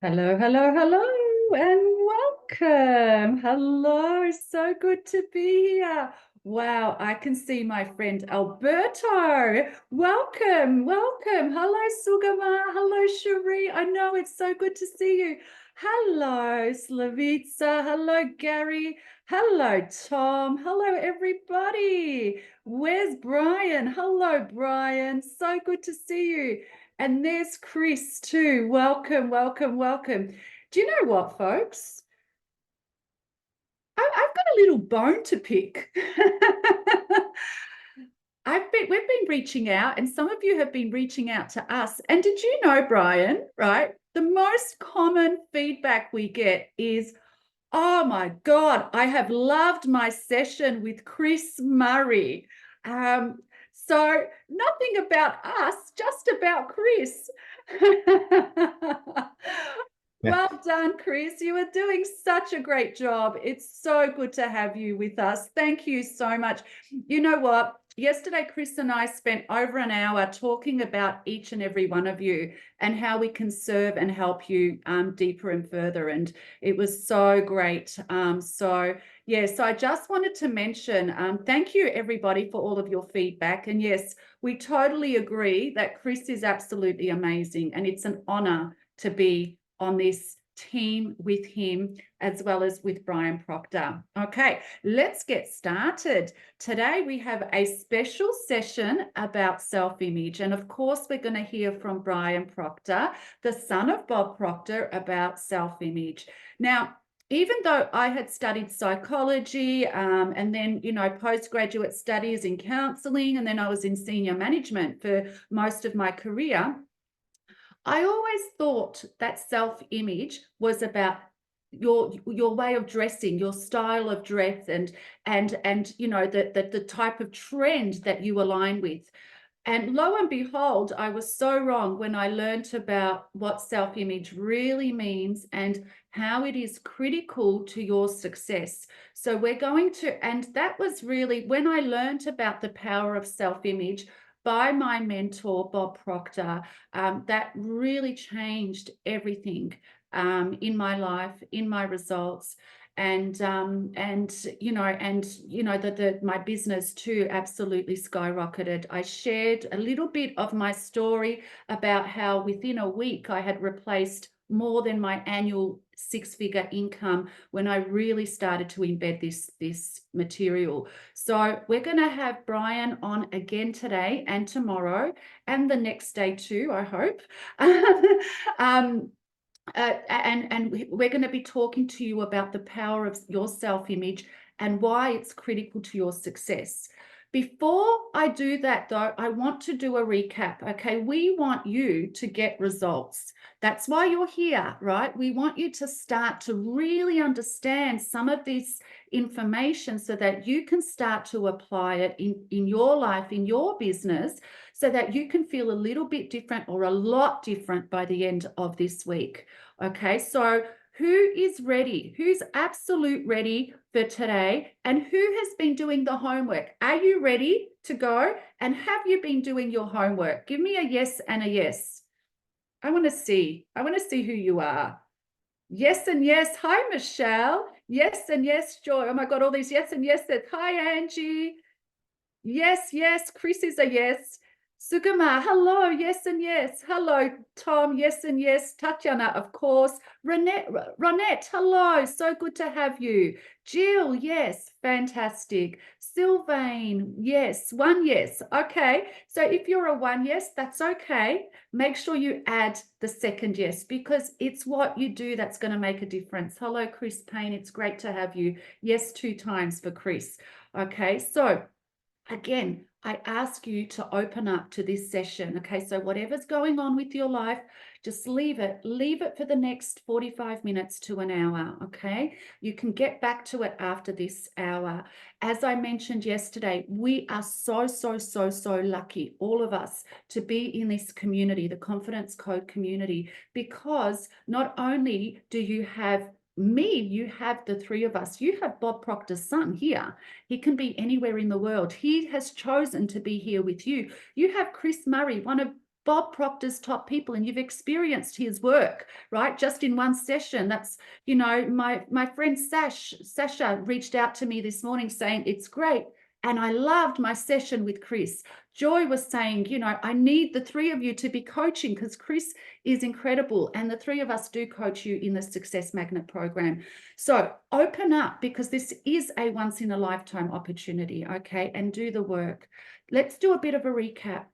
Hello, hello, hello, and welcome. Hello, so good to be here. Wow, I can see my friend Alberto. Welcome, welcome. Hello, Sugama. Hello, Cherie. I know it's so good to see you. Hello, Slavica. Hello, Gary. Hello, Tom. Hello, everybody. Where's Brian? Hello, Brian. So good to see you. And there's Chris too. Welcome, welcome, welcome. Do you know what, folks? I've got a little bone to pick. We've been reaching out, and some of you have been reaching out to us. And did you know, Brian, right? The most common feedback we get is, oh my God, I have loved my session with Chris Murray. So nothing about us, just about Chris. Well done, Chris. You are doing such a great job. It's so good to have you with us. Thank you so much. You know what? Yesterday, Chris and I spent over an hour talking about each and every one of you and how we can serve and help you deeper and further. And it was so great. So I just wanted to mention, thank you everybody for all of your feedback. And yes, we totally agree that Chris is absolutely amazing. And it's an honor to be on this team with him as well as with Brian Proctor. Okay, let's get started. Today we have a special session about self-image, and of course we're going to hear from Brian Proctor, the son of Bob Proctor, about self-image. Now, even though I had studied psychology and then, postgraduate studies in counseling, and then I was in senior management for most of my career, I always thought that self-image was about your way of dressing, your style of dress, and the type of trend that you align with. And lo and behold, I was so wrong when I learned about what self-image really means and how it is critical to your success. So we're going to, and that was really when I learned about the power of self-image by my mentor, Bob Proctor, that really changed everything in my life, in my results. And my business too absolutely skyrocketed. I shared a little bit of my story about how within a week I had replaced more than my annual six-figure income when I really started to embed this material. So we're going to have Brian on again today and tomorrow and the next day too, I hope. And we're going to be talking to you about the power of your self-image and why it's critical to your success. Before I do that, though, I want to do a recap. Okay, we want you to get results. That's why you're here, right? We want you to start to really understand some of this information so that you can start to apply it in your life, in your business, so that you can feel a little bit different or a lot different by the end of this week. Okay, so who is ready? Who's absolute ready for today? And who has been doing the homework? Are you ready to go? And have you been doing your homework? Give me a yes and a yes. I want to see who you are. Yes and yes. Hi, Michelle. Yes and yes, Joy. Oh my God, all these yes and yes. Hi, Angie. Yes, yes. Chris is a yes. Sugama, hello, yes and yes. Hello, Tom, yes and yes. Tatiana, of course. Ronette, hello, so good to have you. Jill, yes, fantastic. Sylvain, yes, one yes. Okay, so if you're a one yes, that's okay. Make sure you add the second yes, because it's what you do that's going to make a difference. Hello, Chris Payne, it's great to have you. Yes, 2 times for Chris. Okay, so again, I ask you to open up to this session. Okay, so whatever's going on with your life, just leave it for the next 45 minutes to an hour. Okay, you can get back to it after this hour. As I mentioned yesterday, we are so lucky, all of us, to be in this community, the Confidence Code community, because not only do you have me, you have the 3 of us. You have Bob Proctor's son here. He can be anywhere in the world. He has chosen to be here with you. You have Chris Murray, one of Bob Proctor's top people, and you've experienced his work, right? Just in one session. That's, you know, my friend Sasha reached out to me this morning saying it's great. And I loved my session with Chris. Joy was saying, you know, I need the 3 of you to be coaching because Chris is incredible. And the 3 of us do coach you in the Success Magnet program. So open up, because this is a once in a lifetime opportunity, okay? And do the work. Let's do a bit of a recap.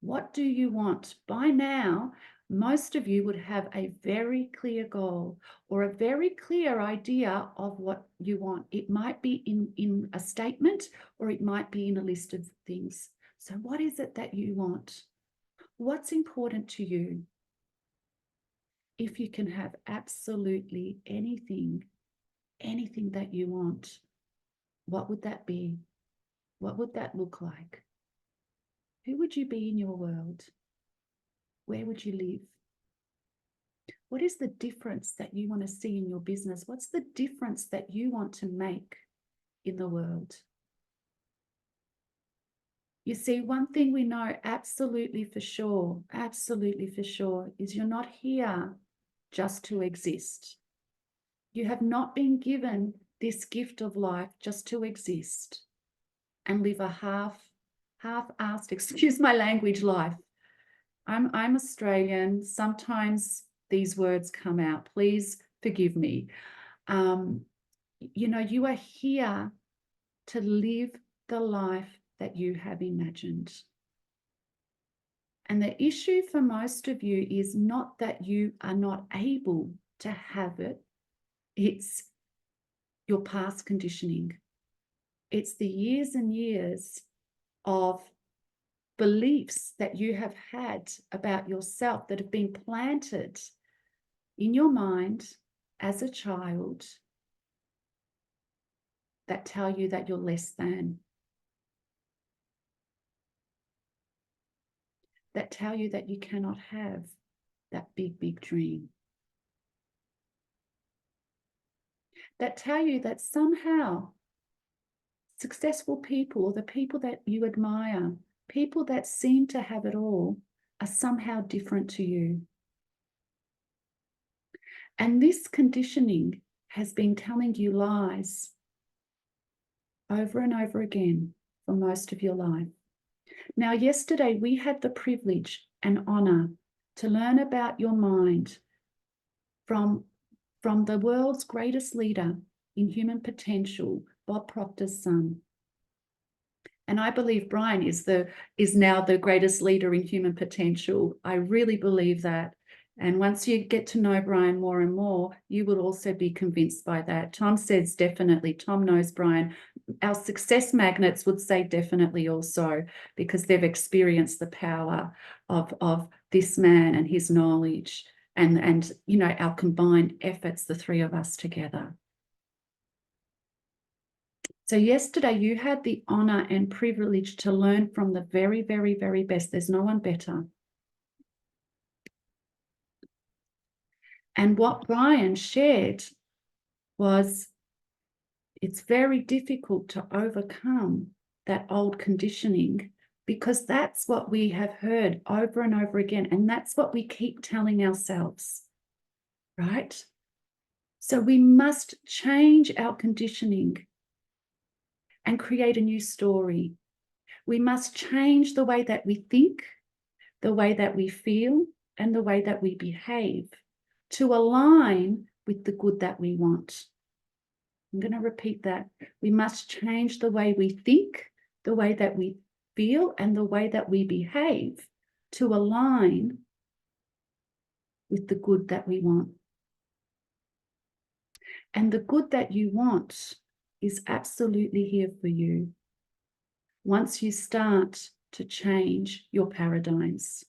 What do you want? By now, most of you would have a very clear goal or a very clear idea of what you want. It might be in a statement, or it might be in a list of things. So what is it that you want? What's important to you? If you can have absolutely anything that you want, what would that be? What would that look like? Who would you be in your world? Where would you live? What is the difference that you want to see in your business? What's the difference that you want to make in the world? You see, one thing we know absolutely for sure, is you're not here just to exist. You have not been given this gift of life just to exist and live a half-assed, excuse my language, life. I'm Australian. Sometimes these words come out. Please forgive me. You know, you are here to live the life that you have imagined. And the issue for most of you is not that you are not able to have it. It's your past conditioning. It's the years and years of beliefs that you have had about yourself that have been planted in your mind as a child that tell you that you're less than, that tell you that you cannot have that big dream, that tell you that somehow successful people, or the people that you admire, people that seem to have it all, are somehow different to you. And this conditioning has been telling you lies over and over again for most of your life. Now, yesterday we had the privilege and honor to learn about your mind from the world's greatest leader in human potential, Bob Proctor's son. And I believe Brian is now the greatest leader in human potential. I really believe that. And once you get to know Brian more and more, you will also be convinced by that. Tom says definitely. Tom knows Brian our success magnets would say definitely also, because they've experienced the power of this man and his knowledge and you know, our combined efforts, the three of us together. So yesterday you had the honor and privilege to learn from the very, very, very best. There's no one better. And what Brian shared was it's very difficult to overcome that old conditioning, because that's what we have heard over and over again. And that's what we keep telling ourselves, right? So we must change our conditioning and create a new story. We must change the way that we think, the way that we feel, and the way that we behave to align with the good that we want. I'm going to repeat that. We must change the way we think, the way that we feel, and the way that we behave to align with the good that we want. And the good that you want is absolutely here for you once you start to change your paradigms.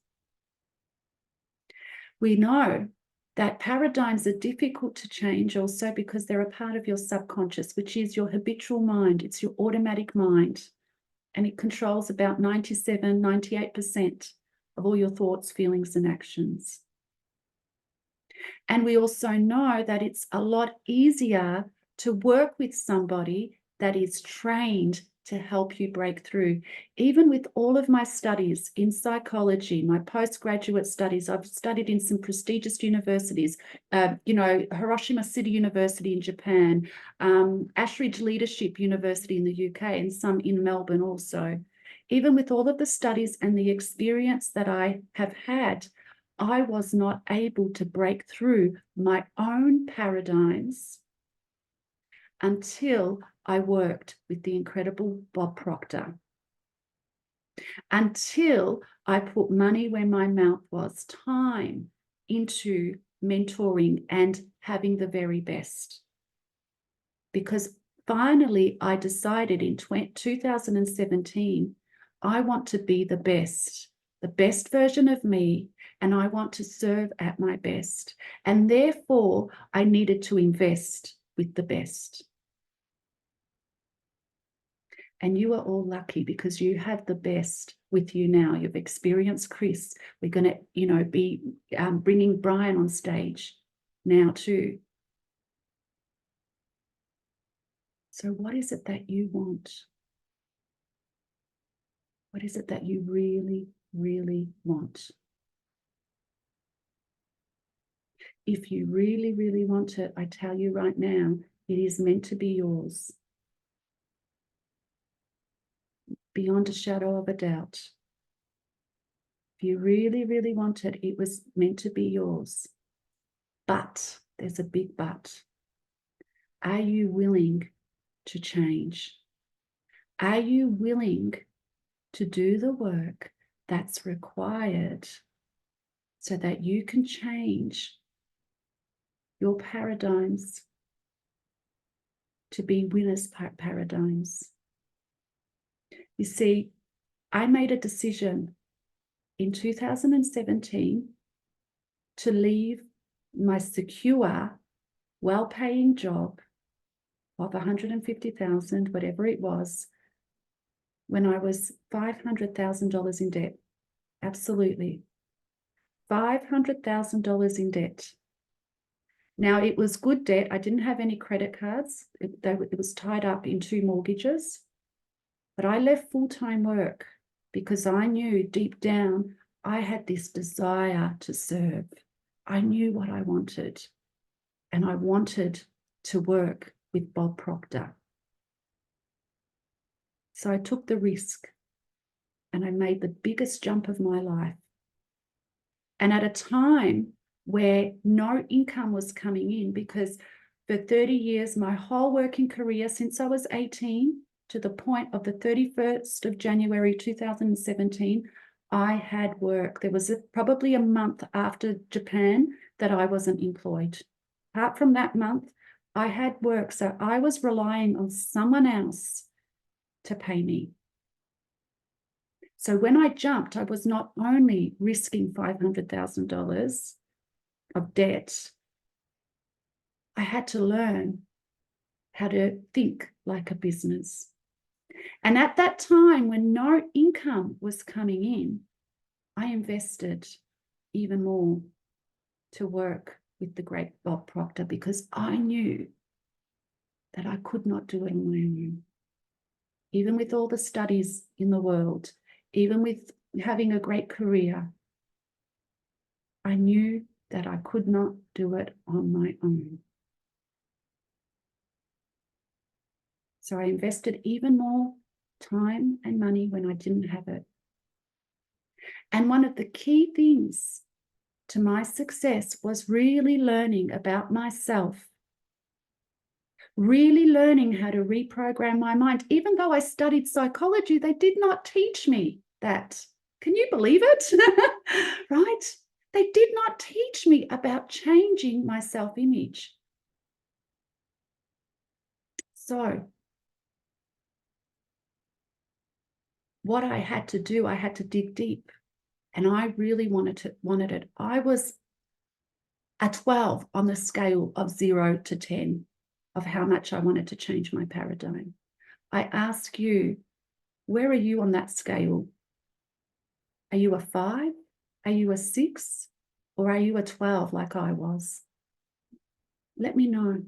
We know that paradigms are difficult to change also because they're a part of your subconscious, which is your habitual mind. It's your automatic mind, and it controls about 97, 98% of all your thoughts, feelings, and actions. And we also know that it's a lot easier to work with somebody that is trained to help you break through. Even with all of my studies in psychology, my postgraduate studies, I've studied in some prestigious universities, you know, Hiroshima City University in Japan, Ashridge Leadership University in the UK, and some in Melbourne also. Even with all of the studies and the experience that I have had, I was not able to break through my own paradigms until I worked with the incredible Bob Proctor, until I put money where my mouth was, time into mentoring and having the very best. Because finally I decided in 2017, I want to be the best version of me, and I want to serve at my best. And therefore, I needed to invest with the best. And you are all lucky because you have the best with you now. You've experienced Chris. We're going to, you know, be bringing Brian on stage now too. So what is it that you want? What is it that you really, really want? If you really, really want it, I tell you right now, it is meant to be yours. Beyond a shadow of a doubt. If you really, really want it, it was meant to be yours. But there's a big but. Are you willing to change? Are you willing to do the work that's required so that you can change your paradigms to be winners' paradigms? You see, I made a decision in 2017 to leave my secure, well-paying job of $150,000, whatever it was, when I was $500,000 in debt. Absolutely. $500,000 in debt. Now, it was good debt. I didn't have any credit cards. It was tied up in 2 mortgages. But I left full-time work because I knew deep down I had this desire to serve. I knew what I wanted, and I wanted to work with Bob Proctor. So I took the risk and I made the biggest jump of my life. And at a time where no income was coming in, because for 30 years, my whole working career since I was 18 to the point of the 31st of January 2017, I had work. There was probably a month after Japan that I wasn't employed. Apart from that month, I had work, so I was relying on someone else to pay me. So when I jumped, I was not only risking $500,000 of debt, I had to learn how to think like a business. And at that time, when no income was coming in, I invested even more to work with the great Bob Proctor, because I knew that I could not do it on my own. Even with all the studies in the world, even with having a great career, I knew that I could not do it on my own. So I invested even more time and money when I didn't have it. And one of the key things to my success was really learning about myself, really learning how to reprogram my mind. Even though I studied psychology, they did not teach me that. Can you believe it? Right? They did not teach me about changing my self-image. So what I had to do, I had to dig deep, and I really wanted it. I was a 12 on the scale of 0 to 10 of how much I wanted to change my paradigm. I ask you, where are you on that scale? Are you a 5? Are you a 6? Or are you a 12 like I was? Let me know.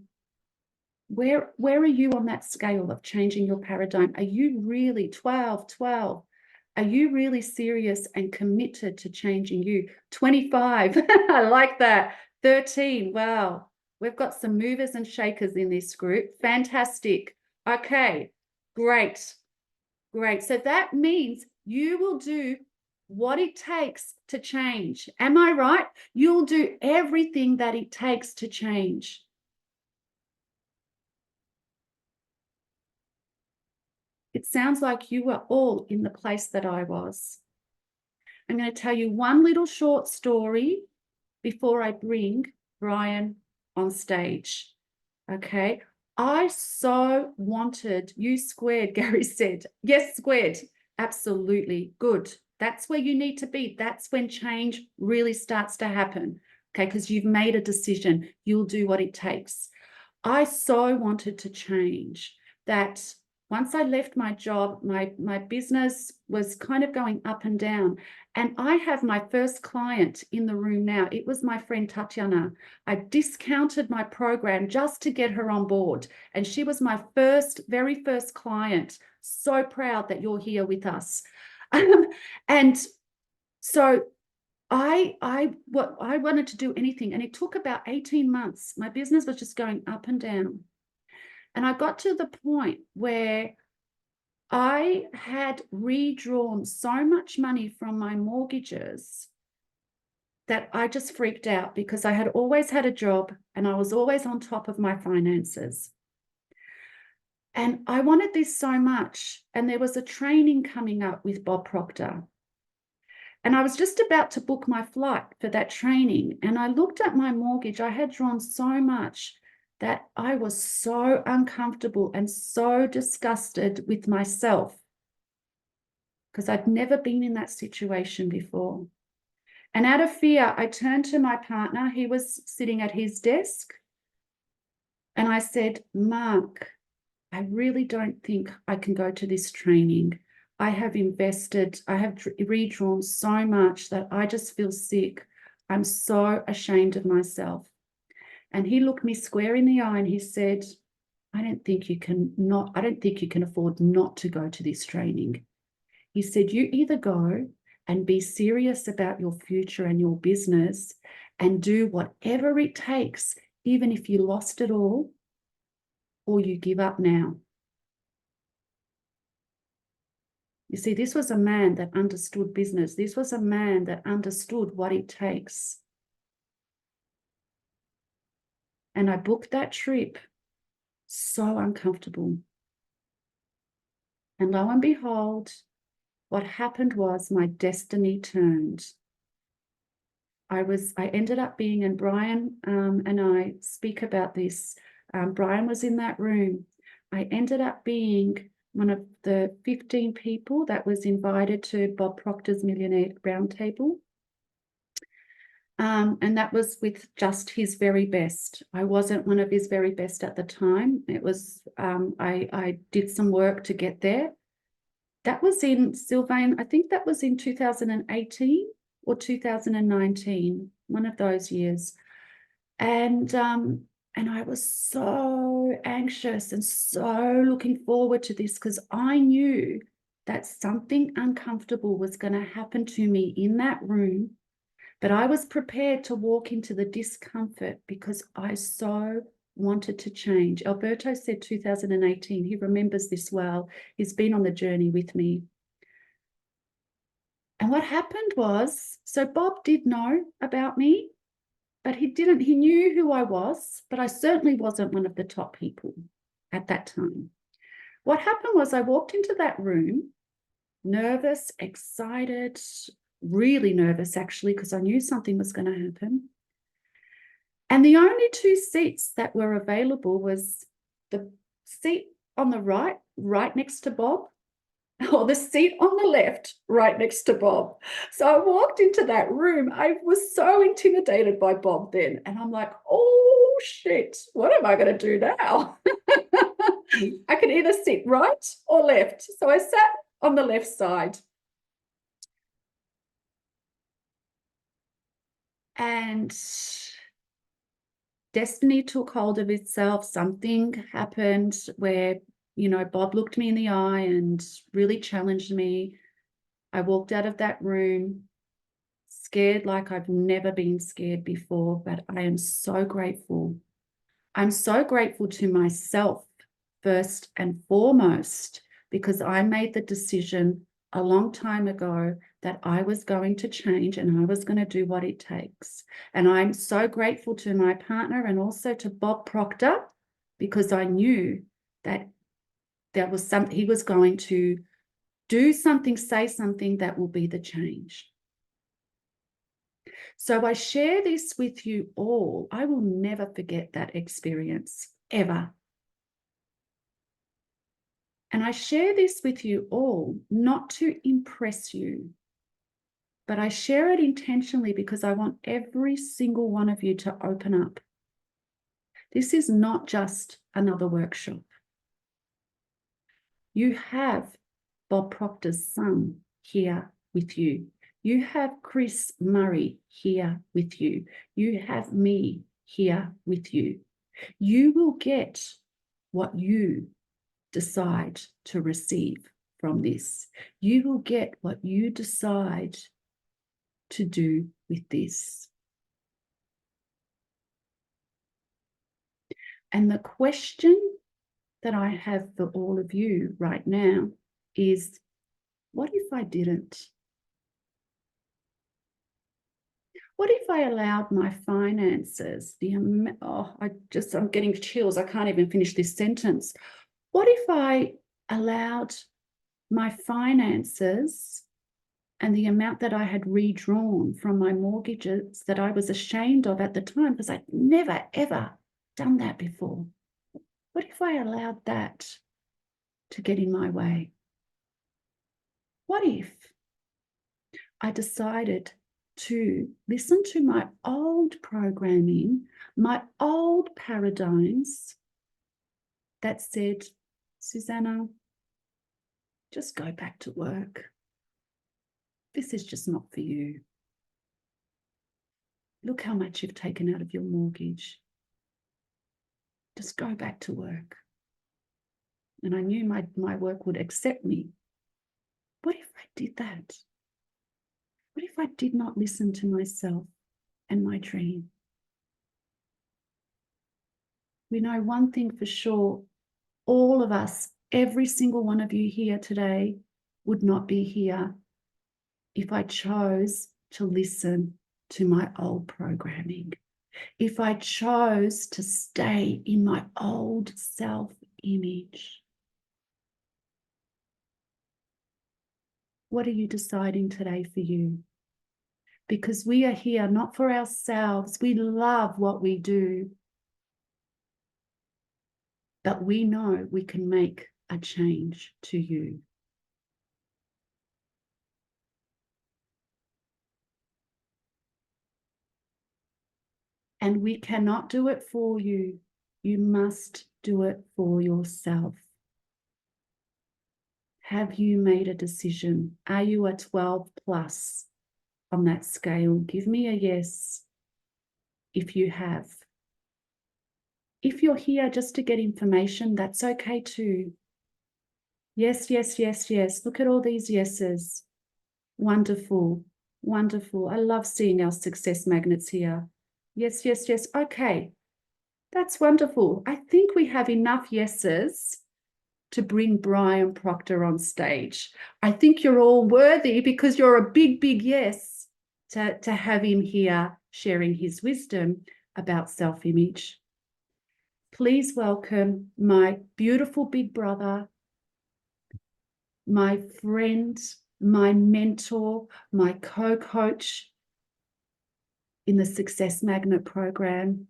Where are you on that scale of changing your paradigm? Are you really 12? Are you really serious and committed to changing you? 25, I like that. 13, wow. We've got some movers and shakers in this group. Fantastic. Okay, great. So that means you will do what it takes to change. Am I right? You'll do everything that it takes to change. It sounds like you were all in the place that I was. I'm going to tell you one little short story before I bring Brian on stage. Okay. I so wanted you squared, Gary said. Yes, squared. Absolutely. Good. That's where you need to be. That's when change really starts to happen. Okay. Because you've made a decision. You'll do what it takes. I so wanted to change that. Once I left my job, my business was kind of going up and down. And I have my first client in the room now. It was my friend Tatiana. I discounted my program just to get her on board. And she was my very first client. So proud that you're here with us. And so I wanted to do anything. And it took about 18 months. My business was just going up and down. And I got to the point where I had redrawn so much money from my mortgages that I just freaked out, because I had always had a job and I was always on top of my finances. And I wanted this so much. And there was a training coming up with Bob Proctor. And I was just about to book my flight for that training. And I looked at my mortgage. I had drawn so much that I was so uncomfortable and so disgusted with myself, because I'd never been in that situation before. And out of fear, I turned to my partner. He was sitting at his desk. And I said, Mark, I really don't think I can go to this training. I have invested, I have redrawn so much that I just feel sick. I'm so ashamed of myself. And he looked me square in the eye and he said, I don't think you can afford not to go to this training. He said, you either go and be serious about your future and your business and do whatever it takes, even if you lost it all, or you give up now. You see, this was a man that understood business. This was a man that understood what it takes. And I booked that trip, so uncomfortable. And lo and behold, what happened was my destiny turned. I ended up being, and Brian and I speak about this Brian was in that room. I ended up being one of the 15 people that was invited to Bob Proctor's Millionaire Roundtable. And that was with just his very best. I wasn't one of his very best at the time. It was, I did some work to get there. That was in, Sylvain, I think that was in 2018 or 2019, one of those years. And I was so anxious and so looking forward to this because I knew that something uncomfortable was going to happen to me in that room. But I was prepared to walk into the discomfort because I so wanted to change. Alberto said 2018. He remembers this well. He's been on the journey with me. And what happened was, so Bob did know about me, but he knew who I was, but I certainly wasn't one of the top people at that time. What happened was I walked into that room, nervous, excited, really nervous actually, because I knew something was going to happen. And the only two seats that were available was the seat on the right next to Bob, or the seat on the left, right next to Bob. So I walked into that room. I was so intimidated by Bob then. And I'm like, oh shit, what am I going to do now? I could either sit right or left. So I sat on the left side. And destiny took hold of itself. Something happened where, you know, Bob looked me in the eye and really challenged me. I walked out of that room scared like I've never been scared before, but I am so grateful. I'm so grateful to myself first and foremost, because I made the decision a long time ago that I was going to change and I was going to do what it takes. And I'm so grateful to my partner and also to Bob Proctor, because I knew that there was he was going to do something, say something that will be the change. So I share this with you all. I will never forget that experience, ever. And I share this with you all, not to impress you, but I share it intentionally because I want every single one of you to open up. This is not just another workshop. You have Bob Proctor's son here with you. You have Chris Murray here with you. You have me here with you. You will get what you decide to receive from this. You will get what you decide to do with this. And the question that I have for all of you right now is, what if I didn't? What if I allowed my finances, I'm getting chills. I can't even finish this sentence. What if I allowed my finances and the amount that I had redrawn from my mortgages that I was ashamed of at the time, because I'd never, ever done that before. What if I allowed that to get in my way? What if I decided to listen to my old programming, my old paradigms that said, Suzana, just go back to work. This is just not for you. Look how much you've taken out of your mortgage. Just go back to work. And I knew my work would accept me. What if I did that? What if I did not listen to myself and my dream? We know one thing for sure, all of us, every single one of you here today would not be here if I chose to listen to my old programming, if I chose to stay in my old self-image. What are you deciding today for you? Because we are here not for ourselves. We love what we do. but we know we can make a change to you. And we cannot do it for you. You must do it for yourself. Have you made a decision? Are you a 12 plus on that scale? Give me a yes if you have. If you're here just to get information, that's okay too. Yes, yes, yes, yes. Look at all these yeses. Wonderful, wonderful. I love seeing our success magnets here. Yes, yes, yes. Okay, that's wonderful. I think we have enough yeses to bring Brian Proctor on stage. I think you're all worthy because you're a big, big yes to have him here sharing his wisdom about self-image. Please welcome my beautiful big brother, my friend, my mentor, my co-coach in the Success Magnet program,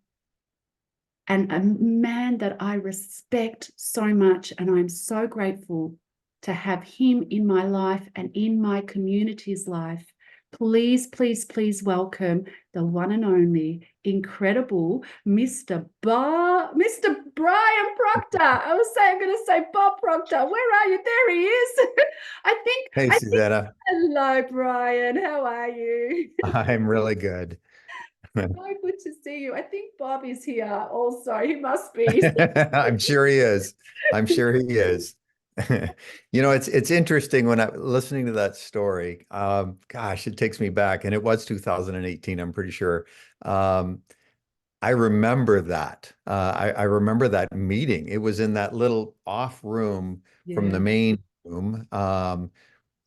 and a man that I respect so much, and I'm so grateful to have him in my life and in my community's life. Please, please, please welcome the one and only incredible Mr. Brian Proctor. I was saying, I'm going to say Bob Proctor. Where are you? There he is. Hey, I think. Suzana. Hello, Brian. How are you? I'm really good. So good to see you. I think Bob is here also. He must be. I'm sure he is. I'm sure he is. It's interesting when I'm listening to that story. Gosh, it takes me back, and it was 2018, I'm pretty sure. Um, I remember that. I remember that meeting. It was in that little off room from Yeah. the main room.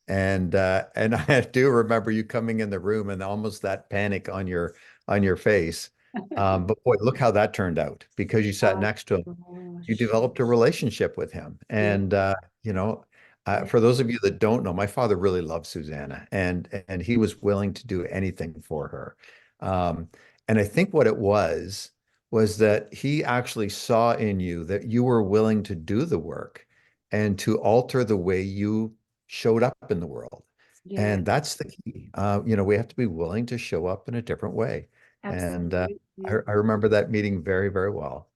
And I do remember you coming in the room and almost that panic on your face. But boy, look how that turned out because you sat Oh next to him. You gosh. developed a relationship with him. Yeah. And you know, Yeah. for those of you that don't know, my father really loved Susanna and he was willing to do anything for her. Um, and I think what it was that he actually saw in you that you were willing to do the work and to alter the way you showed up in the world. Yeah. And that's the key. We have to be willing to show up in a different way. And Absolutely. I remember that meeting very, very well.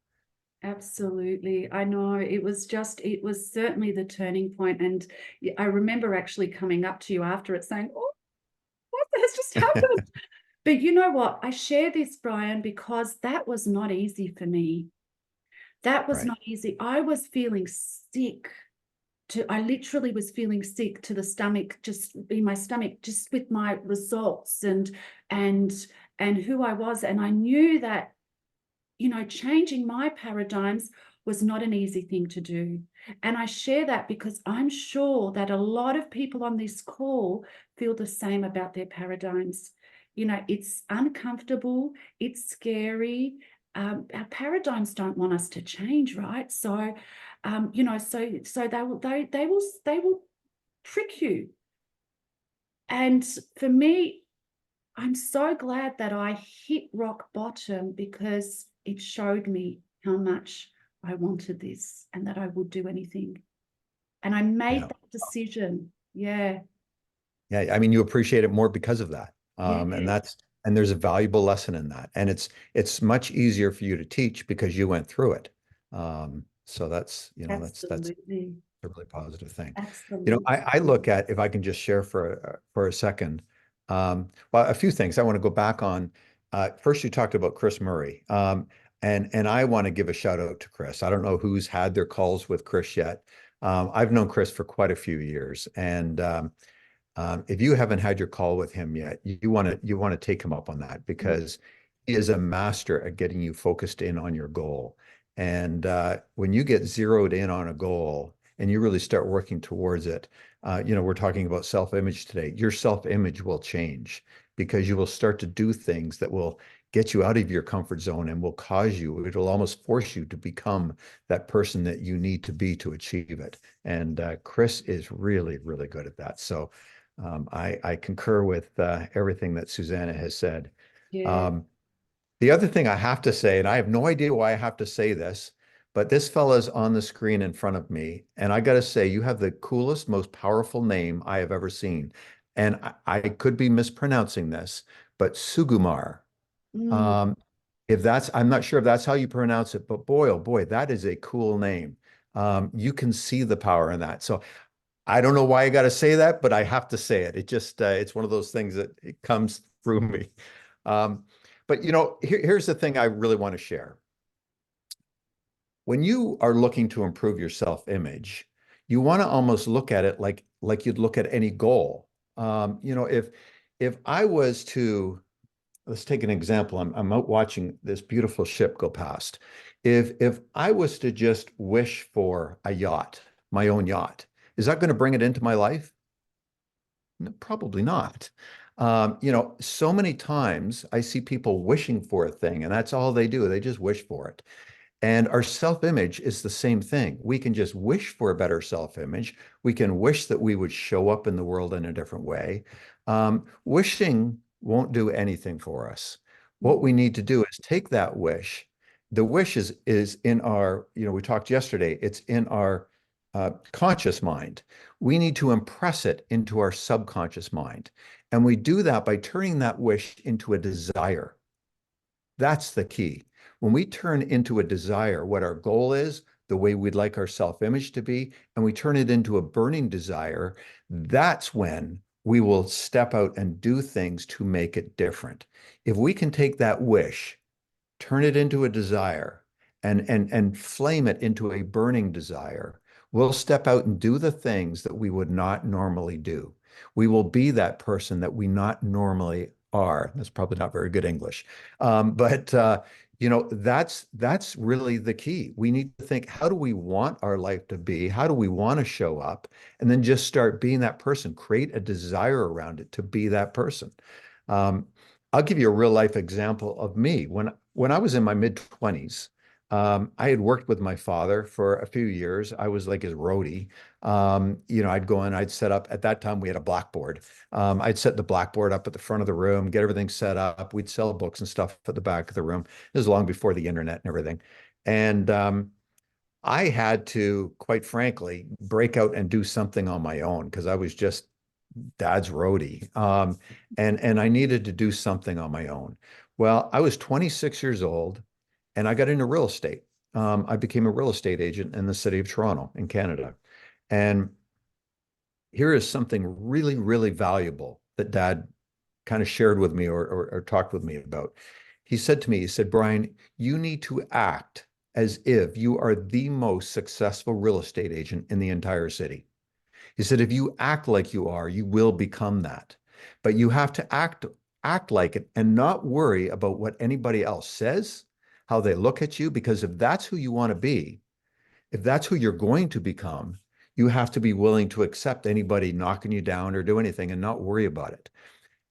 Absolutely. I know it was certainly the turning point. And I remember actually coming up to you after it saying, oh, what has just happened? But you know what? I share this, Brian, because that was not easy for me. That was Right. not easy. I was feeling sick. I literally was feeling sick to the stomach, just in my stomach, just with my results and and who I was. And I knew that, changing my paradigms was not an easy thing to do. And I share that because I'm sure that a lot of people on this call feel the same about their paradigms. It's uncomfortable, it's scary. Our paradigms don't want us to change, right? So, so they will trick you. And for me, I'm so glad that I hit rock bottom because it showed me how much I wanted this and that I would do anything. And I made Yeah. that decision. Yeah. Yeah. I mean, you appreciate it more because of that. Yeah. And there's a valuable lesson in that. And it's much easier for you to teach because you went through it. So that's Absolutely. a really positive thing. Absolutely. I look at, if I can just share for a second, well, a few things I want to go back on. First, you talked about Chris Murray, and I want to give a shout out to Chris. I don't know who's had their calls with Chris yet. I've known Chris for quite a few years, and if you haven't had your call with him yet, you want to take him up on that Yeah. because he is a master at getting you focused in on your goal. And when you get zeroed in on a goal and you really start working towards it, we're talking about self-image today. Your self-image will change because you will start to do things that will get you out of your comfort zone and will cause you, it'll almost force you to become that person that you need to be to achieve it. And Chris is really, really good at that. So I concur with everything that Suzana has said. Yeah. Um, the other thing I have to say, and I have no idea why I have to say this, but this fella's on the screen in front of me, and I got to say, you have the coolest, most powerful name I have ever seen. And I could be mispronouncing this, but Sugumar. Mm. Um, if that's, I'm not sure if that's how you pronounce it, but boy, oh boy, that is a cool name. You can see the power in that. So I don't know why I got to say that, but I have to say it. It just, it's one of those things that it comes through me. Um, but here's the thing I really want to share. When you are looking to improve your self-image, you want to almost look at it like you'd look at any goal. If I was to, let's take an example. I'm out watching this beautiful ship go past. If I was to just wish for a yacht, my own yacht, is that going to bring it into my life? No, probably not. So many times I see people wishing for a thing, and that's all they do. They just wish for it. And our self-image is the same thing. We can just wish for a better self-image. We can wish that we would show up in the world in a different way. Wishing won't do anything for us. What we need to do is take that wish. The wish is in our, we talked yesterday, it's in our conscious mind. We need to impress it into our subconscious mind. And we do that by turning that wish into a desire. That's the key. When we turn into a desire what our goal is, the way we'd like our self-image to be, and we turn it into a burning desire, that's when we will step out and do things to make it different. If we can take that wish, turn it into a desire, and flame it into a burning desire, we'll step out and do the things that we would not normally do. We will be that person that we not normally are. That's probably not very good English. But that's really the key. We need to think, how do we want our life to be? How do we want to show up? And then just start being that person. Create a desire around it to be that person. Um, I'll give you a real life example of me. When I was in my mid 20s, I had worked with my father for a few years. I was like his roadie. I'd go in, I'd set up, at that time we had a blackboard. I'd set the blackboard up at the front of the room, get everything set up. We'd sell books and stuff at the back of the room. This is long before the internet and everything. And I had to, quite frankly, break out and do something on my own because I was just dad's roadie. And I needed to do something on my own. Well, I was 26 years old and I got into real estate. I became a real estate agent in the city of Toronto in Canada. And here is something really, really valuable that dad kind of shared with me or talked with me about. He said to me, he said, Brian, you need to act as if you are the most successful real estate agent in the entire city. He said, if you act like you are, you will become that. But you have to act like it and not worry about what anybody else says, how they look at you, because if that's who you want to be, if that's who you're going to become, you have to be willing to accept anybody knocking you down or do anything and not worry about it.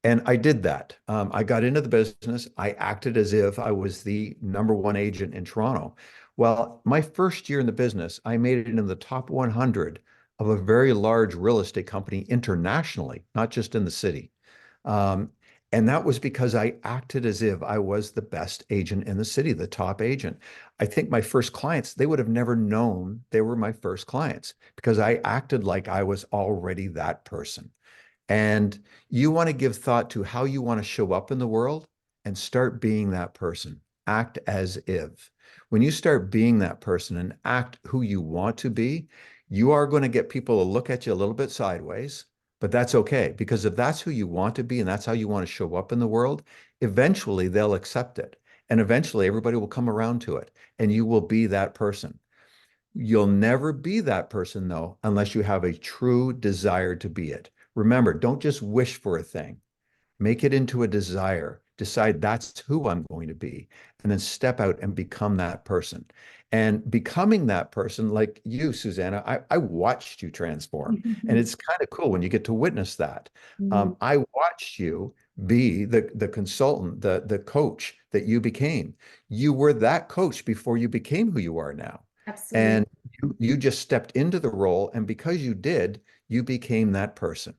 And I did that. I got into the business. I acted as if I was the number one agent in Toronto. Well, my first year in the business, I made it into the top 100 of a very large real estate company internationally, not just in the city. Um, and that was because I acted as if I was the best agent in the city, the top agent. I think my first clients, they would have never known they were my first clients because I acted like I was already that person. And you want to give thought to how you want to show up in the world and start being that person. Act as if. When you start being that person and act who you want to be, you are going to get people to look at you a little bit sideways, but that's okay. Because if that's who you want to be and that's how you want to show up in the world, eventually they'll accept it. And eventually everybody will come around to it and you will be that person. You'll never be that person, though, unless you have a true desire to be it. Remember, don't just wish for a thing. Make it into a desire. Decide that's who I'm going to be, and then step out and become that person. And becoming that person, like you, Suzana, I watched you transform. And it's kind of cool when you get to witness that. I watched you be the consultant, the coach that you became. You were that coach before you became who you are now. Absolutely. And you just stepped into the role, and because you did, you became that person.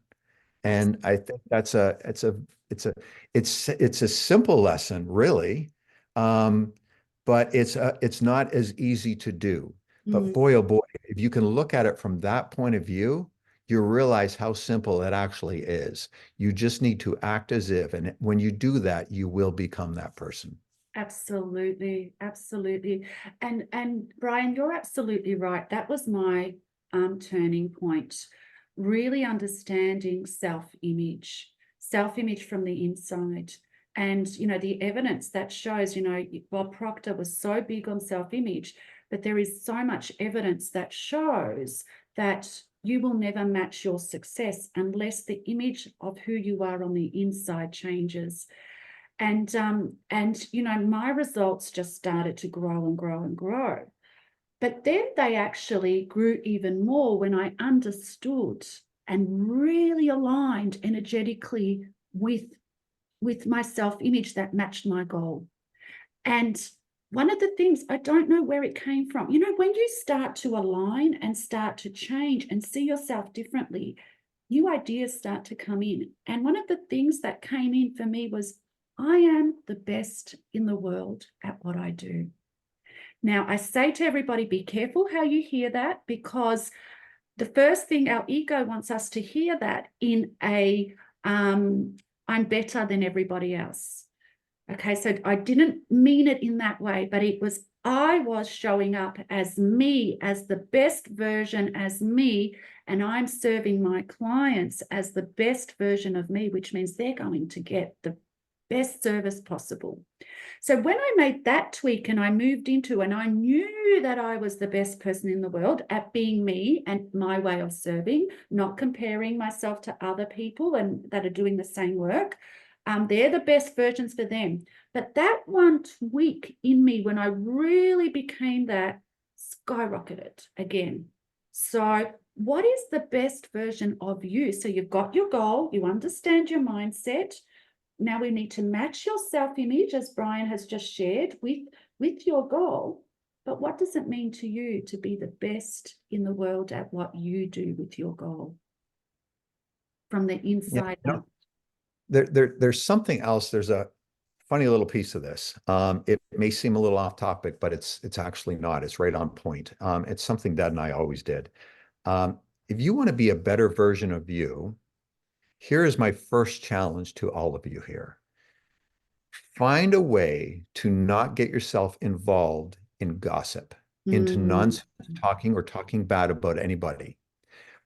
And I think it's a simple lesson, really. Um, but it's not as easy to do. But Mm. boy, oh boy, if you can look at it from that point of view, you realize how simple it actually is. You just need to act as if, and when you do that, you will become that person. Absolutely, absolutely. And Brian, you're absolutely right. That was my turning point. Really understanding self-image from the inside. And the evidence that shows, Bob Proctor was so big on self-image, but there is so much evidence that shows that you will never match your success unless the image of who you are on the inside changes. And my results just started to grow and grow and grow. But then they actually grew even more when I understood and really aligned energetically with my self-image that matched my goal. And one of the things, I don't know where it came from. When you start to align and start to change and see yourself differently, new ideas start to come in. And one of the things that came in for me was, I am the best in the world at what I do. Now, I say to everybody, be careful how you hear that, because the first thing, our ego wants us to hear that in I'm better than everybody else. Okay, so I didn't mean it in that way, but I was showing up as me, as the best version as me, and I'm serving my clients as the best version of me, which means they're going to get the best service possible. So when I made that tweak and I moved into, and I knew that I was the best person in the world at being me and my way of serving, not comparing myself to other people and that are doing the same work. They're the best versions for them. But that one tweak in me, when I really became that, skyrocketed again. So what is the best version of you? So you've got your goal, you understand your mindset. Now we need to match your self-image, as Brian has just shared, with your goal. But what does it mean to you to be the best in the world at what you do with your goal from the Yeah. inside out? There's something else. There's a funny little piece of this. It may seem a little off topic, but it's actually not. It's right on point. It's something Dad and I always did. If you want to be a better version of you, here is my first challenge to all of you here. Find a way to not get yourself involved in gossip, into nonsense talking or talking bad about anybody.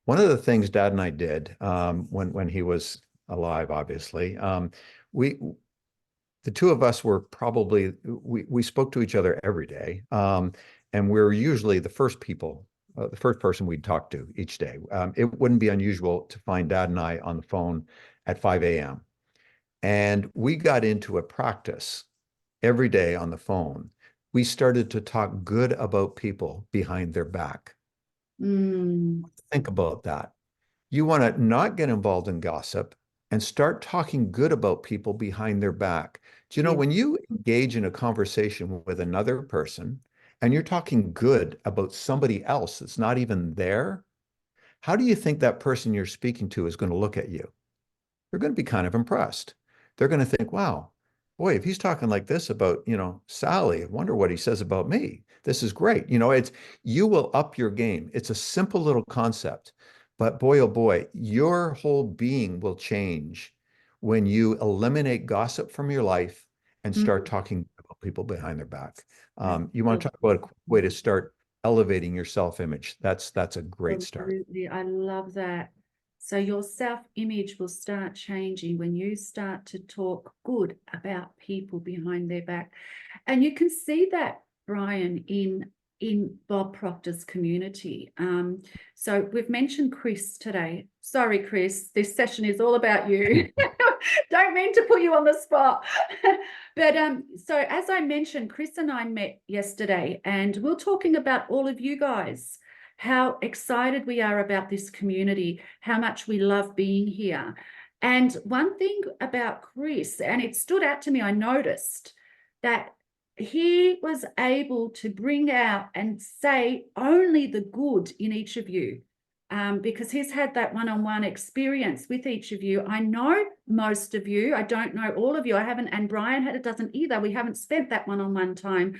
One of the things Dad and I did when he was alive, obviously, we the two of us were probably we spoke to each other every day, and we were usually the first people, the first person we'd talk to each day. It wouldn't be unusual to find Dad and I on the phone at 5 a.m. And we got into a practice every day on the phone. We started to talk good about people behind their back. Think about that. You want to not get involved in gossip and start talking good about people behind their back. Do you know, Yeah. when you engage in a conversation with another person and you're talking good about somebody else that's not even there, how do you think that person you're speaking to is going to look at you? They're going to be kind of impressed. They're going to think, wow, boy, if he's talking like this about, Sally, I wonder what he says about me. This is great. You will up your game. It's a simple little concept, but boy, oh boy, your whole being will change when you eliminate gossip from your life and start talking about people behind their back. You want to talk about a quick way to start elevating your self-image. That's a great start. Absolutely. I love that. So your self-image will start changing when you start to talk good about people behind their back. And you can see that, Brian, in Bob Proctor's community. So we've mentioned Chris today. Sorry, Chris, this session is all about you. Don't mean to put you on the spot. But so as I mentioned, Chris and I met yesterday and we're talking about all of you guys, how excited we are about this community, how much we love being here. And one thing about Chris, and it stood out to me, I noticed that he was able to bring out and say only the good in each of you. because he's had that one-on-one experience with each of you. I know most of you. I don't know all of you. I haven't, and Brian doesn't either. We haven't spent that one-on-one time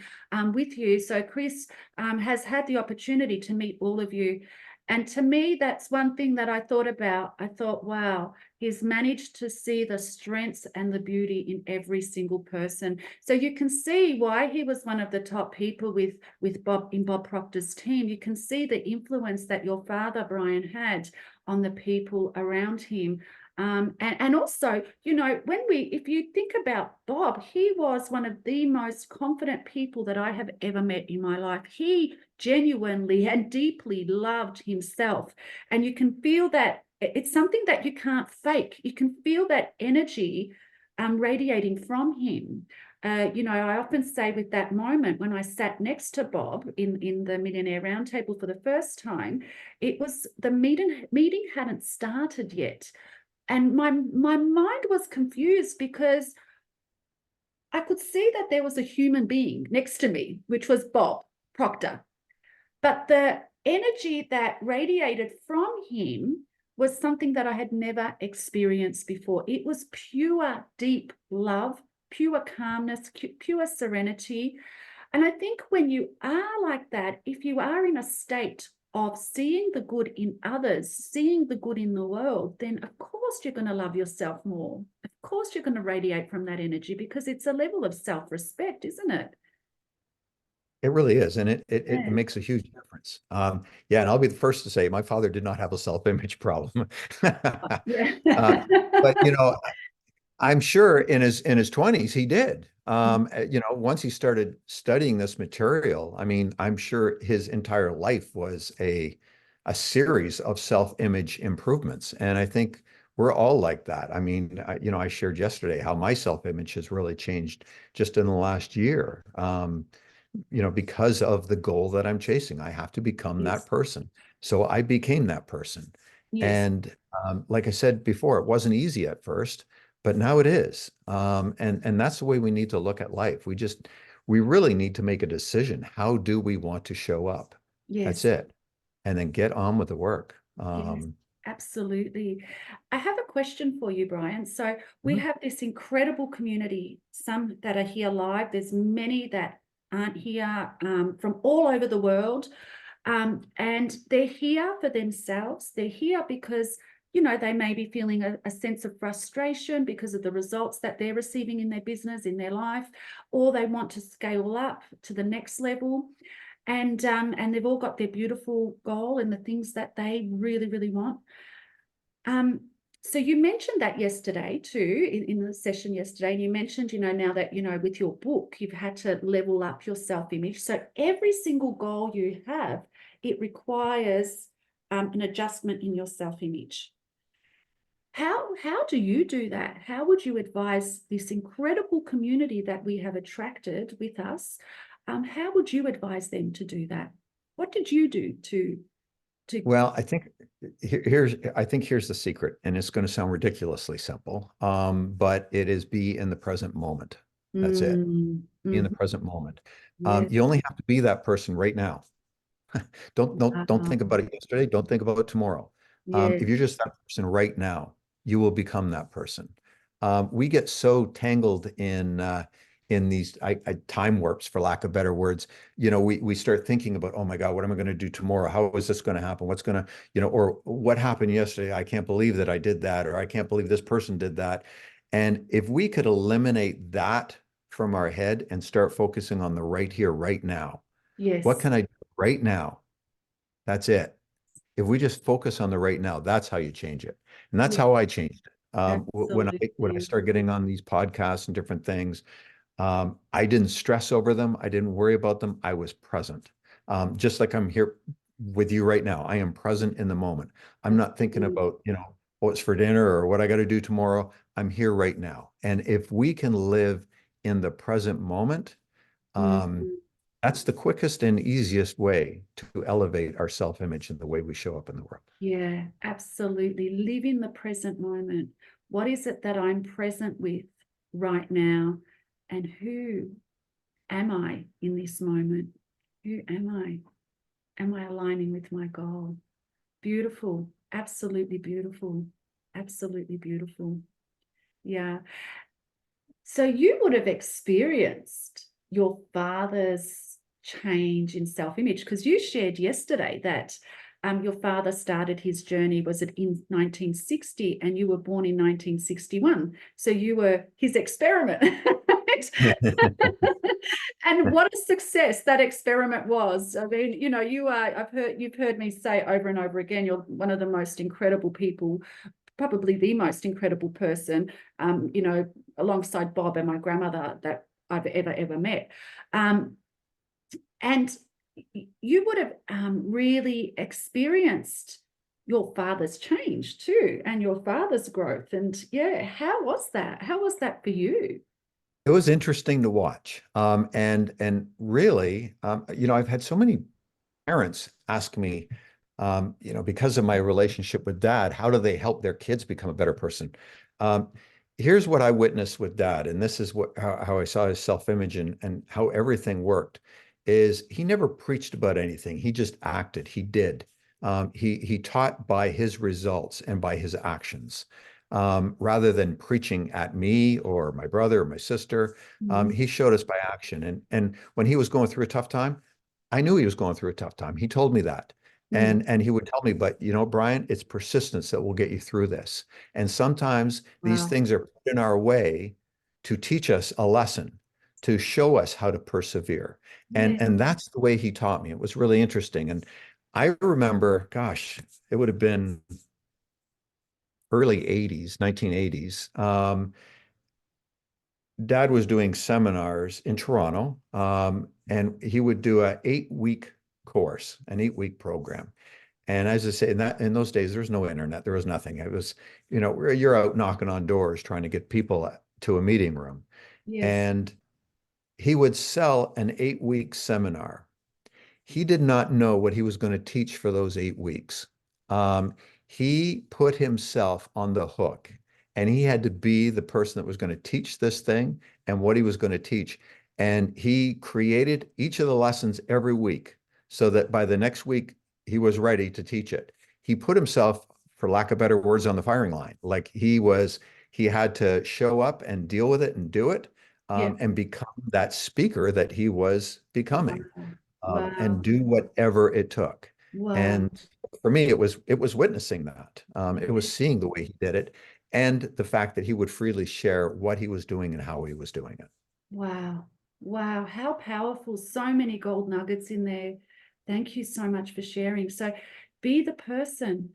with you. So Chris has had the opportunity to meet all of you. And to me, that's one thing that I thought about. I thought, wow, he's managed to see the strengths and the beauty in every single person. So you can see why he was one of the top people with Bob in Bob Proctor's team. You can see the influence that your father, Brian, had on the people around him. And also, you know, if you think about Bob, he was one of the most confident people that I have ever met in my life. He genuinely and deeply loved himself. And you can feel that it's something that you can't fake. You can feel that energy radiating from him. You know, I often say with that moment when I sat next to Bob in the Millionaire Roundtable for the first time, it was the meeting hadn't started yet. And my mind was confused because I could see that there was a human being next to me, which was Bob Proctor. But the energy that radiated from him was something that I had never experienced before. It was pure, deep love, pure calmness, pure serenity. And I think when you are like that, if you are in a state of seeing the good in others, seeing the good in the world, then of course you're going to love yourself more. Of course you're going to radiate from that energy because it's a level of self-respect, isn't it? It really is, and it Yeah. makes a huge difference. Yeah, and I'll be the first to say my father did not have a self-image problem. Yeah. But you know, I'm sure in his 20s he did. You know, once he started studying this material, I mean, I'm sure his entire life was a series of self-image improvements. And I think we're all like that. I mean, you know, I shared yesterday how my self-image has really changed just in the last year. You know, because of the goal that I'm chasing. I have to become that Yes. person. So I became that person. Yes. And like I said before, it wasn't easy at first, but now it is. And that's the way we need to look at life. We really need to make a decision. How do we want to show up? That's Yes. it. And then get on with the work. Yes. Absolutely. I have a question for you, Brian. So we Mhm. have this incredible community, some that are here live. There's many that aren't here from all over the world. And they're here for themselves. They're here because, you know, they may be feeling a sense of frustration because of the results that they're receiving in their business, in their life, or they want to scale up to the next level. And they've all got their beautiful goal and the things that they really, really want. Um, so you mentioned that yesterday too, in the session yesterday, and you mentioned, you know, now that, you know, with your book, you've had to level up your self-image. So every single goal you have, it requires an adjustment in your self-image. How do you do that? How would you advise this incredible community that we have attracted with us? How would you advise them to do that? What did you do to Well, I think here's the secret, and it's going to sound ridiculously simple, but it is be in the present moment. That's it. Be in the mhm. present moment. Yes. You only have to be that person right now. Don't think about it yesterday. Don't think about it tomorrow. Yes. If you're just that person right now, you will become that person. We get so tangled in these time warps, for lack of better words. You know, we start thinking about, oh my God, what am I going to do tomorrow? How is this going to happen? What's going to, you know, or what happened yesterday? I can't believe that I did that, or I can't believe this person did that. And if we could eliminate that from our head and start focusing on the right here, right now, what Yes. can I do right now? That's it. If we just focus on the right now, that's how you change it. And that's Yes. how I changed it. When I Absolutely. started getting on these podcasts and different things, I didn't stress over them. I didn't worry about them. I was present. Just like I'm here with you right now. I am present in the moment. I'm not thinking Absolutely. about, you know, what's for dinner or what I got to do tomorrow. I'm here right now. And if we can live in the present moment, um, Mhm. that's the quickest and easiest way to elevate our self-image and the way we show up in the world. Yeah, absolutely. Live in the present moment. What is it that I'm present with right now? And who am I in this moment? Who am I? Am I aligning with my goal? Beautiful. Absolutely beautiful. Absolutely beautiful. Yeah. So you would have experienced your father's change in self-image, because you shared yesterday that your father started his journey, was it in 1960, and you were born in 1961. So you were his experiment. And what a success that experiment was. I mean, you know, you've heard me say over and over again, you're one of the most incredible people, probably the most incredible person, you know, alongside Bob and my grandmother, that I've ever met. And you would have really experienced your father's change too, and your father's growth. And yeah, how was that? How was that for you? It was interesting to watch. And really, you know, I've had so many parents ask me, you know, because of my relationship with dad, how do they help their kids become a better person? Um, Here's what I witnessed with dad, and this is how I saw his self-image and how everything worked, is he never preached about anything. He just acted. He did. He taught by his results and by his actions. Rather than preaching at me or my brother or my sister, Mm. he showed us by action. And when he was going through a tough time, I knew he was going through a tough time. He told me that. Mm. And he would tell me, but you know, Brian, it's persistence that will get you through this. And sometimes these Wow. things are put in our way to teach us a lesson, to show us how to persevere. Yeah. And that's the way he taught me. It was really interesting. And I remember, gosh, it would have been early 80s, 1980s. Dad was doing seminars in Toronto, and he would do an 8 week course, an 8 week program. And as I say, in those days, there was no internet, there was nothing. It was, you know, you're out knocking on doors trying to get people to a meeting room. Yes. And he would sell an 8 week seminar. He did not know what he was going to teach for those 8 weeks. Um, he put himself on the hook, and he had to be the person that was going to teach this thing and what he was going to teach. And he created each of the lessons every week so that by the next week, he was ready to teach it. He put himself, for lack of better words, on the firing line. Like he had to show up and deal with it and do it, Yeah. and become that speaker that he was becoming, Wow. and Wow. do whatever it took. Wow. And for me, it was witnessing that. It was seeing the way he did it, and the fact that he would freely share what he was doing and how he was doing it. Wow. Wow. How powerful. So many gold nuggets in there. Thank you so much for sharing. So be the person.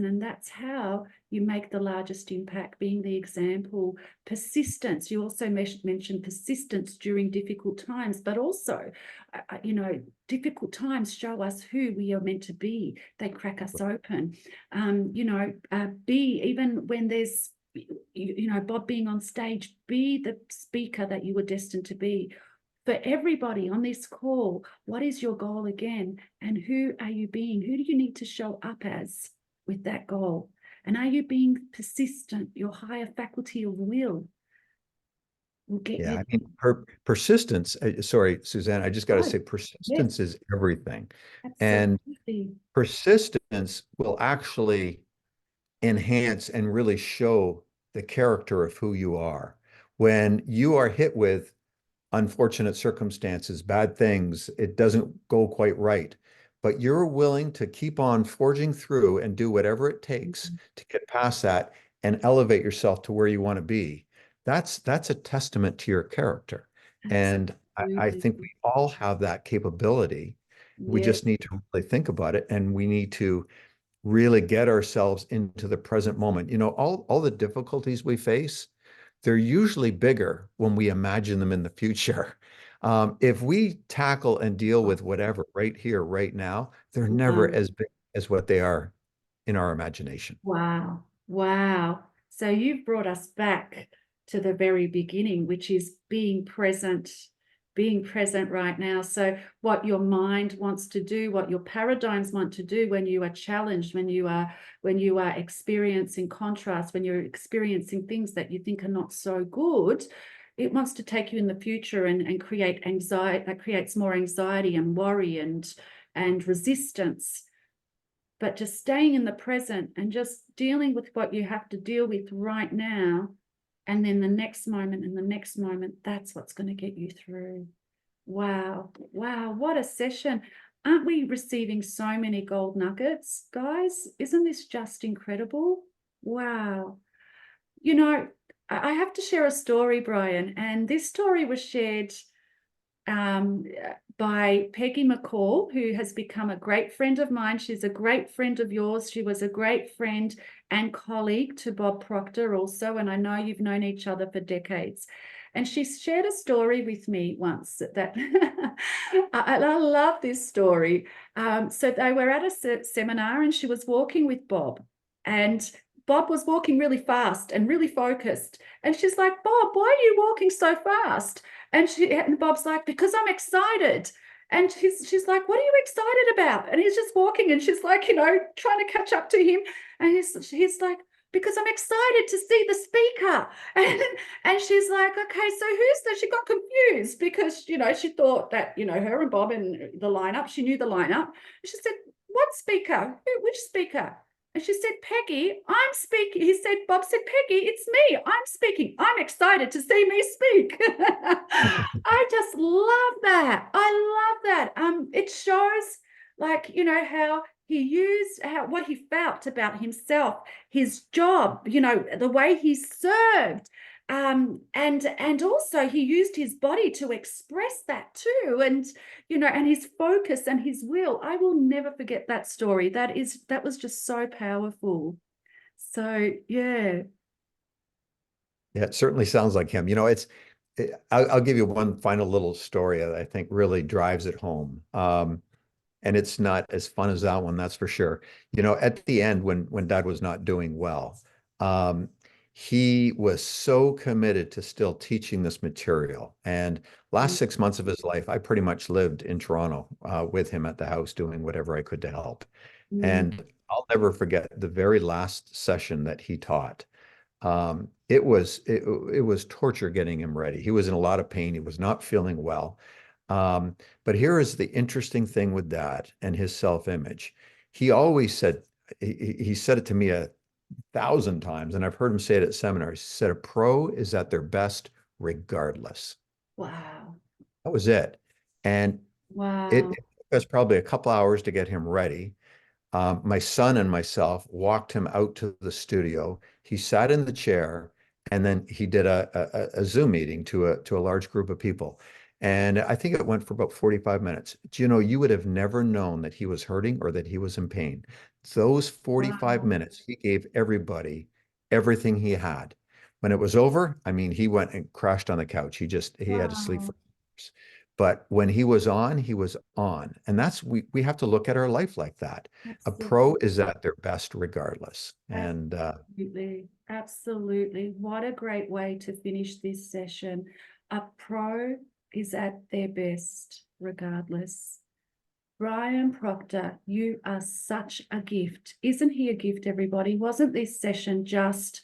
And that's how you make the largest impact, being the example. Persistence. You also mentioned persistence during difficult times, but also, you know, difficult times show us who we are meant to be. They crack us open. You know, be even when there's you know, Bob being on stage, be the speaker that you were destined to be. For everybody on this call, what is your goal again? And who are you being? Who do you need to show up as with that goal? And are you being persistent? Your higher faculty of will get Yeah, you I mean, persistence. Sorry, Suzanne, I just got to right. say, Yes, persistence is everything, and absolutely. persistence will actually enhance and really show the character of who you are. When you are hit with unfortunate circumstances, bad things, it doesn't go quite right. But you're willing to keep on forging through and do whatever it takes to get past that and elevate yourself to where you want to be. That's a testament to your character. And I Absolutely. think we all have that capability. We Yeah. just need to really think about it, and we need to really get ourselves into the present moment. You know, all the difficulties we face, they're usually bigger when we imagine them in the future. If we tackle and deal with whatever right here, right now, they're never Wow. as big as what they are in our imagination. Wow. Wow. So you've brought us back to the very beginning, which is being present right now. So what your mind wants to do, what your paradigms want to do when you are challenged, when you are experiencing contrast, when you're experiencing things that you think are not so good, it wants to take you in the future and create anxiety, that creates more anxiety and worry and resistance. but just staying in the present and just dealing with what you have to deal with right now. And then the next moment and the next moment, that's what's going to get you through. Wow. Wow. What a session. Aren't we receiving so many gold nuggets, guys? Isn't this just incredible? Wow. You know, I have to share a story, Brian, and this story was shared by Peggy McCall, who has become a great friend of mine. She's a great friend of yours. She was a great friend and colleague to Bob Proctor also, and I know you've known each other for decades. And she shared a story with me once that I love this story. So they were at a seminar and she was walking with Bob, and Bob was walking really fast and really focused. And she's like, Bob, why are you walking so fast? And Bob's like, because I'm excited. And she's like, what are you excited about? And he's just walking and she's like, trying to catch up to him. And he's like, because I'm excited to see the speaker. And she's like, okay, so who's that? She got confused because, she thought that, her and Bob and the lineup, she knew the lineup. She said, what speaker? Which speaker? And she said, Peggy, I'm speaking. Bob said, Peggy, it's me. I'm speaking. I'm excited to see me speak. I just love that. I love that. It shows how he used what he felt about himself, his job, the way he served. And also he used his body to express that too. And his focus and his will. I will never forget that story. That was just so powerful. So yeah. Yeah, it certainly sounds like him. I'll give you one final little story that I think really drives it home. And it's not as fun as that one, that's for sure. At the end, when Dad was not doing well, he was so committed to still teaching this material. And last 6 months of his life, I pretty much lived in Toronto with him at the house, doing whatever I could to help. And I'll never forget the very last session that he taught. It was torture getting him ready. He was in a lot of pain. He was not feeling well. But here is the interesting thing with Dad and his self-image. He always said, he said it to me 1,000 times, and I've heard him say it at seminars. He said, a pro is at their best regardless. Wow. That was it. And Wow. it took us probably a couple hours to get him ready. My son and myself walked him out to the studio. He sat in the chair, and then he did a Zoom meeting to a large group of people. And I think it went for about 45 minutes. You would have never known that he was hurting or that he was in pain. Those 45 Wow. minutes, he gave everybody everything he had. When it was over, I mean, he went and crashed on the couch. He had to sleep for Wow. hours. But when he was on, he was on. And we have to look at our life like that. A pro Absolutely. is at their best regardless. And Absolutely. Absolutely. What a great way to finish this session. A pro is at their best regardless. Brian Proctor, you are such a gift. Isn't he a gift, everybody? Wasn't this session just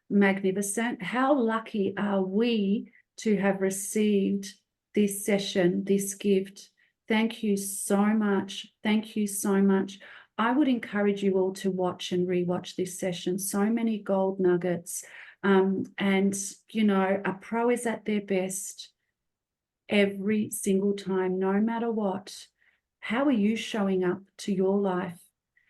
magnificent? How lucky are we to have received this session, this gift? Thank you so much. Thank you so much. I would encourage you all to watch and rewatch this session. So many gold nuggets. And, a pro is at their best every single time, no matter what. How are you showing up to your life?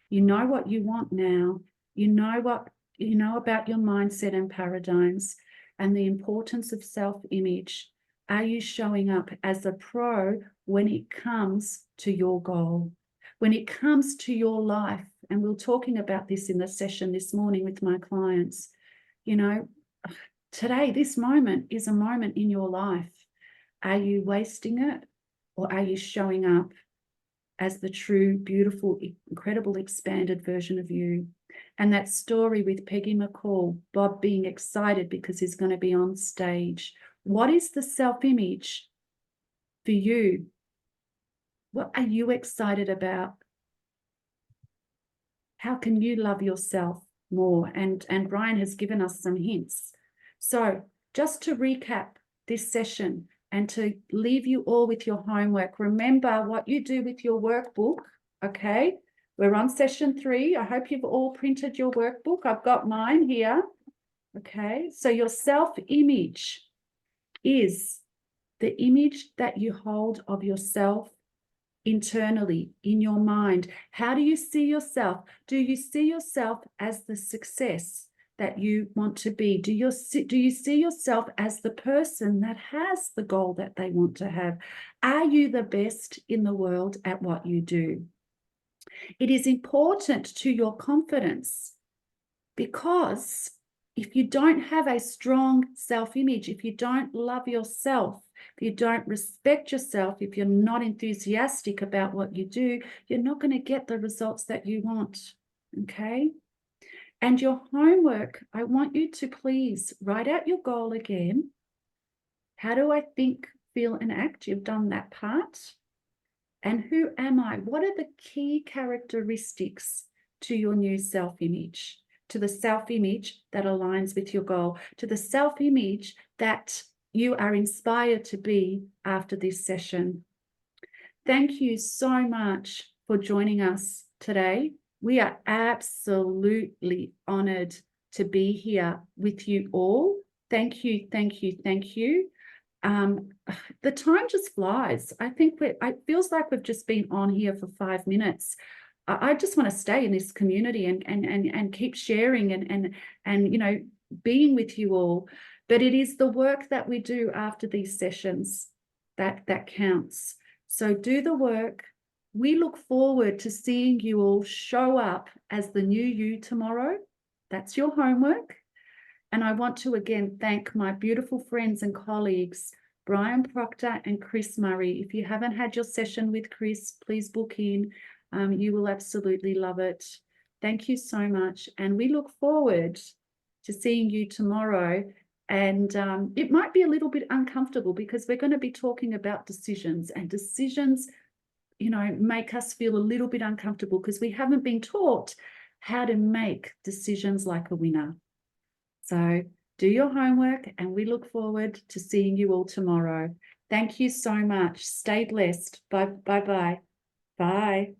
You know what you want now. You know about your mindset and paradigms and the importance of self-image. Are you showing up as a pro when it comes to your goal? When it comes to your life? And we were talking about this in the session this morning with my clients. Today, this moment is a moment in your life. Are you wasting it, or are you showing up as the true, beautiful, incredible, expanded version of you? And that story with Peggy McCall, Bob being excited because he's going to be on stage. What is the self-image for you? What are you excited about? How can you love yourself more? And Brian has given us some hints. So just to recap this session, and to leave you all with your homework, remember what you do with your workbook, okay? We're on session 3. I hope you've all printed your workbook. I've got mine here. Okay, so your self-image is the image that you hold of yourself internally in your mind. How do you see yourself? Do you see yourself as the success that you want to be? Do you see yourself as the person that has the goal that they want to have? Are you the best in the world at what you do? It is important to your confidence, because if you don't have a strong self-image, if you don't love yourself, if you don't respect yourself, if you're not enthusiastic about what you do, you're not going to get the results that you want, okay? And your homework, I want you to please write out your goal again. How do I think, feel, and act? You've done that part. And who am I? What are the key characteristics to your new self-image? To the self-image that aligns with your goal, to the self-image that you are inspired to be after this session. Thank you so much for joining us today. We are absolutely honored to be here with you all. Thank you, thank you, thank you. The time just flies. I think it feels like we've just been on here for 5 minutes. I just want to stay in this community and keep sharing and you know, being with you all. But it is the work that we do after these sessions that counts. So do the work. We look forward to seeing you all show up as the new you tomorrow. That's your homework. And I want to again thank my beautiful friends and colleagues, Brian Proctor and Chris Murray. If you haven't had your session with Chris, please book in. You will absolutely love it. Thank you so much. And we look forward to seeing you tomorrow. And it might be a little bit uncomfortable because we're going to be talking about decisions, and decisions, you know, make us feel a little bit uncomfortable because we haven't been taught how to make decisions like a winner. So do your homework, and we look forward to seeing you all tomorrow. Thank you so much. Stay blessed. Bye. Bye. Bye.